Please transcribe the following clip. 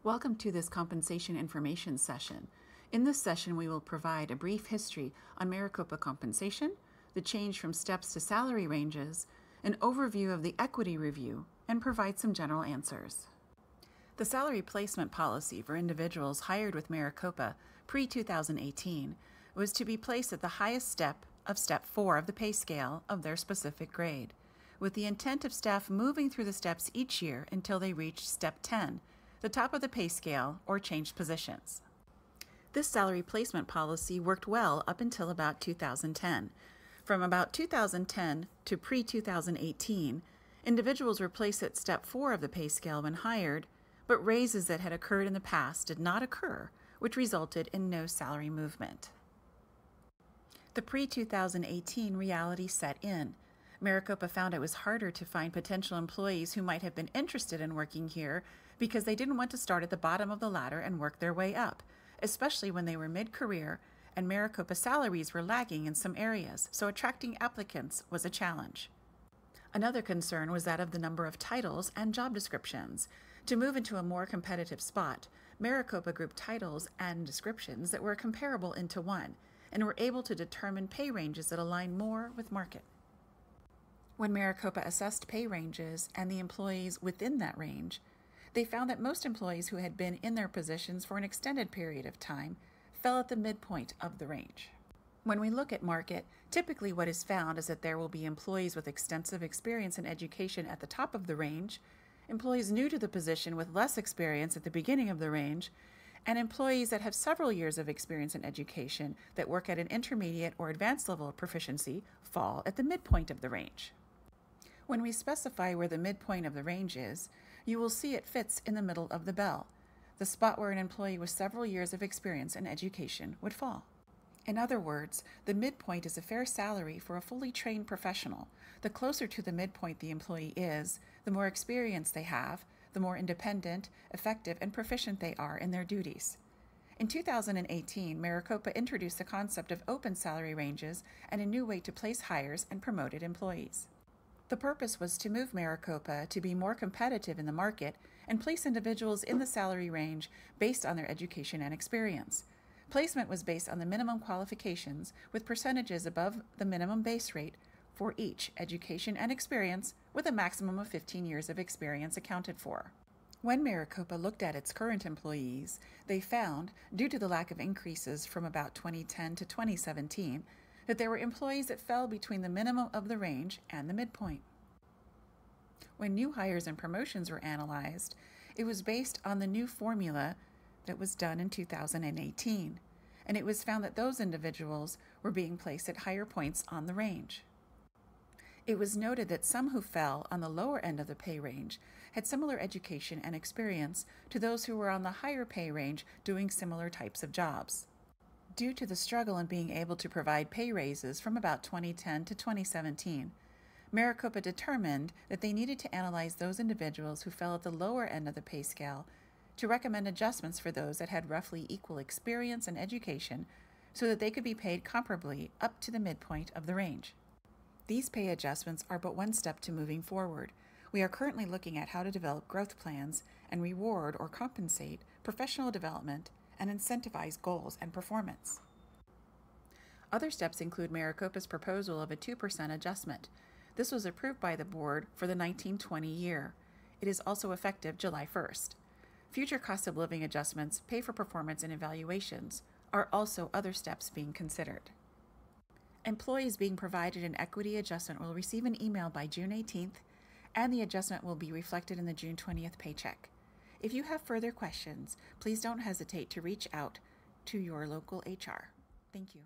Welcome to this compensation information session. In this session, we will provide a brief history on Maricopa compensation, the change from steps to salary ranges, an overview of the equity review, and provide some general answers. The salary placement policy for individuals hired with Maricopa pre-2018 was to be placed at the highest step of Step 4 of the pay scale of their specific grade, with the intent of staff moving through the steps each year until they reached Step 10, the top of the pay scale, or changed positions. This salary placement policy worked well up until about 2010. From about 2010 to pre-2018, individuals were placed at Step 4 of the pay scale when hired, but raises that had occurred in the past did not occur, which resulted in no salary movement. The pre-2018 reality set in. Maricopa found it was harder to find potential employees who might have been interested in working here because they didn't want to start at the bottom of the ladder and work their way up, especially when they were mid-career and Maricopa salaries were lagging in some areas, so attracting applicants was a challenge. Another concern was that of the number of titles and job descriptions. To move into a more competitive spot, Maricopa grouped titles and descriptions that were comparable into one, and were able to determine pay ranges that align more with market. When Maricopa assessed pay ranges and the employees within that range, they found that most employees who had been in their positions for an extended period of time fell at the midpoint of the range. When we look at market, typically what is found is that there will be employees with extensive experience in education at the top of the range, employees new to the position with less experience at the beginning of the range, and employees that have several years of experience in education that work at an intermediate or advanced level of proficiency fall at the midpoint of the range. When we specify where the midpoint of the range is, you will see it fits in the middle of the bell, the spot where an employee with several years of experience in education would fall. In other words, the midpoint is a fair salary for a fully trained professional. The closer to the midpoint the employee is, the more experience they have, the more independent, effective, and proficient they are in their duties. In 2018, Maricopa introduced the concept of open salary ranges and a new way to place hires and promoted employees. The purpose was to move Maricopa to be more competitive in the market and place individuals in the salary range based on their education and experience. Placement was based on the minimum qualifications with percentages above the minimum base rate for each education and experience, with a maximum of 15 years of experience accounted for. When Maricopa looked at its current employees, they found, due to the lack of increases from about 2010 to 2017, that there were employees that fell between the minimum of the range and the midpoint. When new hires and promotions were analyzed, it was based on the new formula that was done in 2018, and it was found that those individuals were being placed at higher points on the range. It was noted that some who fell on the lower end of the pay range had similar education and experience to those who were on the higher pay range doing similar types of jobs. Due to the struggle in being able to provide pay raises from about 2010 to 2017, Maricopa determined that they needed to analyze those individuals who fell at the lower end of the pay scale to recommend adjustments for those that had roughly equal experience and education so that they could be paid comparably up to the midpoint of the range. These pay adjustments are but one step to moving forward. We are currently looking at how to develop growth plans and reward or compensate professional development and incentivize goals and performance. Other steps include Maricopa's proposal of a 2% adjustment. This was approved by the board for the 1920 year. It is also effective July 1st. Future cost of living adjustments, pay for performance, and evaluations are also other steps being considered. Employees being provided an equity adjustment will receive an email by June 18th, and the adjustment will be reflected in the June 20th paycheck. If you have further questions, please don't hesitate to reach out to your local HR. Thank you.